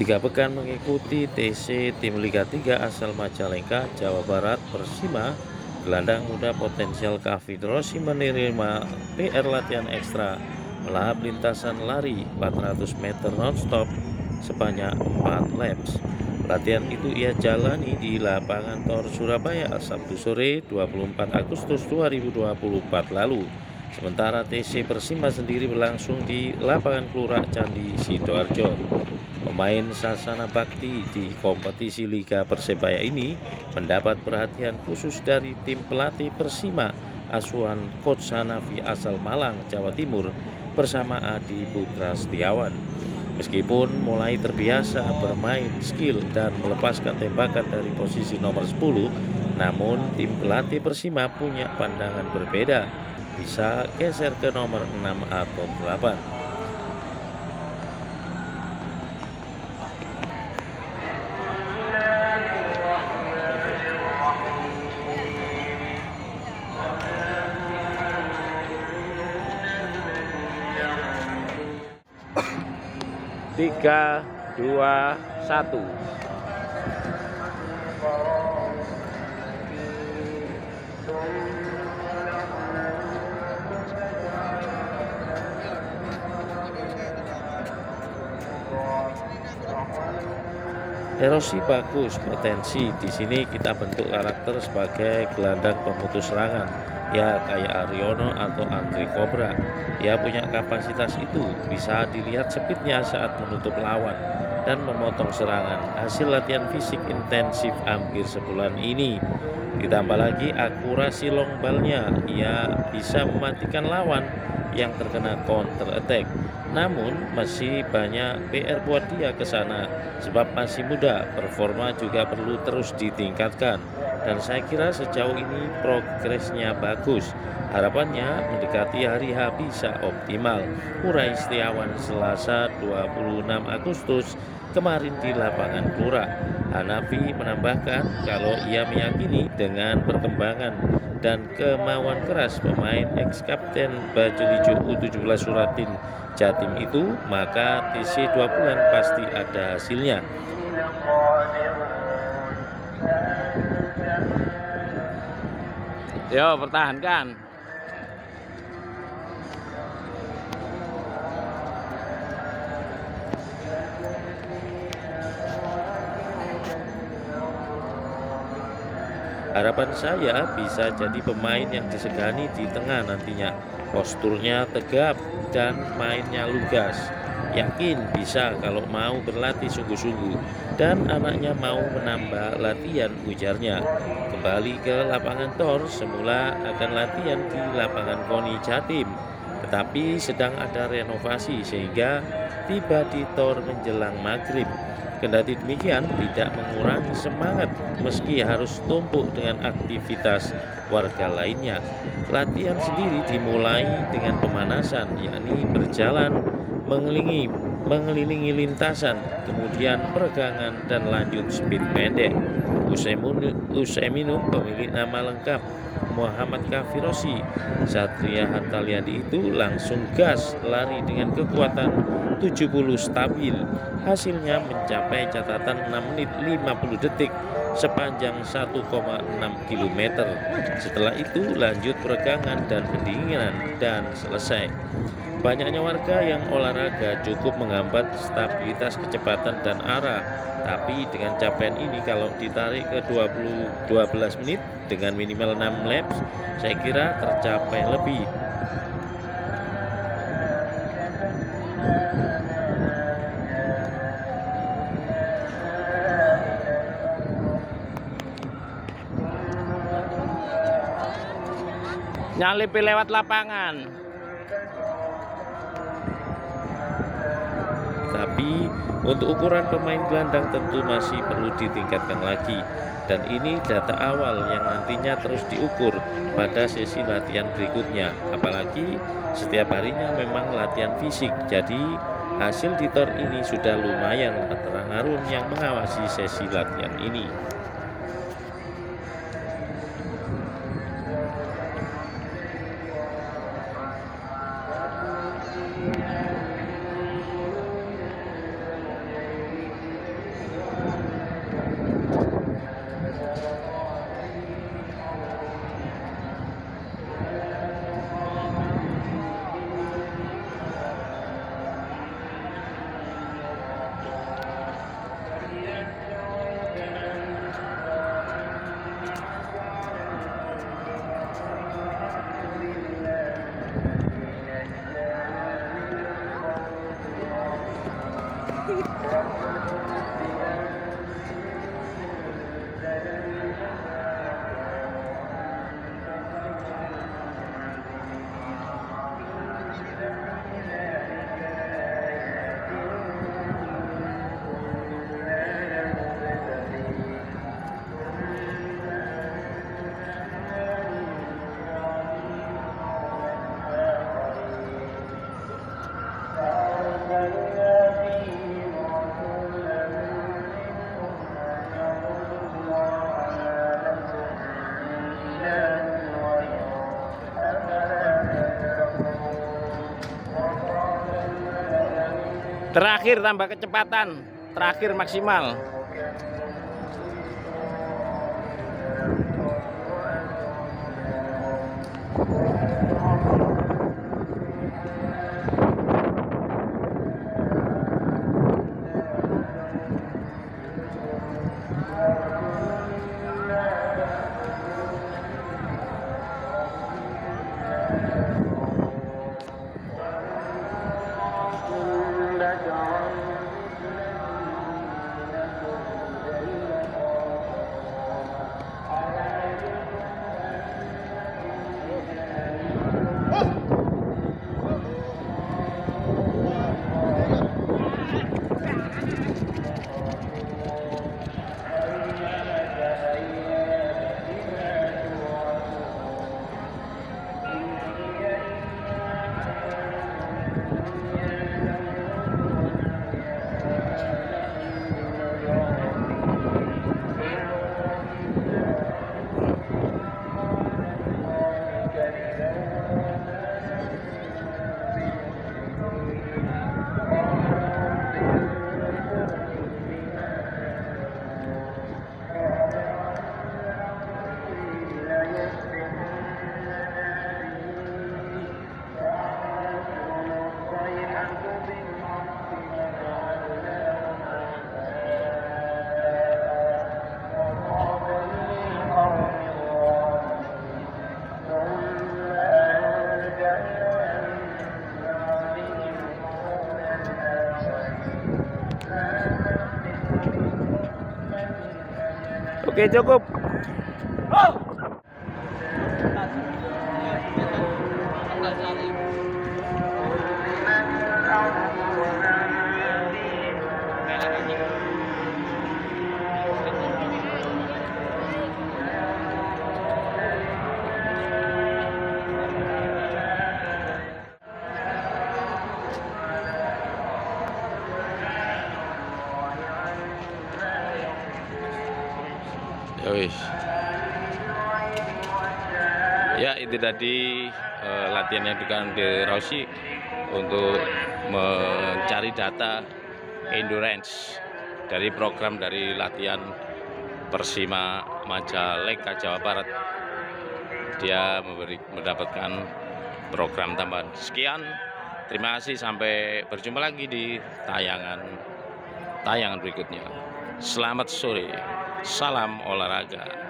3 pekan mengikuti TC tim Liga 3 asal Majalengka, Jawa Barat, Persima, gelandang muda potensial Kavin Rossi menerima PR latihan ekstra melahap lintasan lari 400 meter nonstop sebanyak 4 laps. Latihan itu ia jalani di lapangan Tor Surabaya Sabtu sore 24 Agustus 2024 lalu. Sementara TC Persima sendiri berlangsung di lapangan Kelurahan Candi Sidoarjo. Pemain Sasana Bakti di kompetisi Liga Persebaya ini mendapat perhatian khusus dari tim pelatih Persima asuhan Coach Hanafi asal Malang, Jawa Timur bersama Adi Putra Setiawan. Meskipun mulai terbiasa bermain skill dan melepaskan tembakan dari posisi nomor 10, namun tim pelatih Persima punya pandangan berbeda, bisa geser ke nomor 6 atau 8. 3, 2, 1. Rossi bagus, potensi. Di sini kita bentuk karakter sebagai gelandang pemutus serangan, ya kayak Aryono atau Andre Cobra. Dia punya kapasitas itu, bisa dilihat speednya saat menutup lawan dan memotong serangan. Hasil latihan fisik intensif hampir sebulan ini. Ditambah lagi akurasi long ball-nya, ia bisa mematikan lawan yang terkena counter attack. Namun masih banyak PR buat dia ke sana sebab masih muda, performa juga perlu terus ditingkatkan. Dan saya kira sejauh ini progresnya bagus. Harapannya mendekati hari H bisa optimal. Urai Setiawan Selasa 26 Agustus kemarin di lapangan Kelura. Hanafi menambahkan kalau ia meyakini dengan perkembangan dan kemauan keras pemain ex-kapten baju hijau U17 Suratin Jatim itu, maka TC 2 bulan pasti ada hasilnya. Yo, pertahankan. Harapan saya bisa jadi pemain yang disegani di tengah nantinya. Posturnya tegap dan mainnya lugas. Yakin bisa kalau mau berlatih sungguh-sungguh. Dan anaknya mau menambah latihan, ujarnya. Kembali ke lapangan Tor, semula akan latihan di lapangan Koni Jatim. Tetapi sedang ada renovasi sehingga tiba di Tor menjelang maghrib. Kendati demikian tidak mengurangi semangat meski harus tumpuk dengan aktivitas warga lainnya. Latihan sendiri dimulai dengan pemanasan, yakni berjalan mengelilingi lintasan, kemudian peregangan dan lanjut speed pendek. Usai minum pemilik nama lengkap Muhammad Kavin Rossi Satria Hantaliandi itu langsung gas lari dengan kekuatan 70 stabil. Hasilnya mencapai catatan 6 menit 50 detik sepanjang 1,6 km. Setelah itu lanjut peregangan dan pendinginan dan selesai. Banyaknya warga yang olahraga cukup menghambat stabilitas kecepatan dan arah. Tapi dengan capaian ini kalau ditarik ke 12 menit dengan minimal 6 laps, saya kira tercapai lebih. Nyalipi lewat lapangan. Tapi untuk ukuran pemain gelandang tentu masih perlu ditingkatkan lagi. Dan ini data awal yang nantinya terus diukur pada sesi latihan berikutnya. Apalagi setiap harinya memang latihan fisik. Jadi hasil di Tor ini sudah lumayan terang Harun yang mengawasi sesi latihan ini. Terakhir tambah kecepatan, terakhir maksimal. Oke, cukup. Ya wis. Ya itu tadi latihan yang dilakukan di Rausi untuk mencari data endurance dari program dari latihan Persima Majalengka Jawa Barat. Dia mendapatkan program tambahan. Sekian, terima kasih, sampai berjumpa lagi di tayangan berikutnya. Selamat sore, salam olahraga.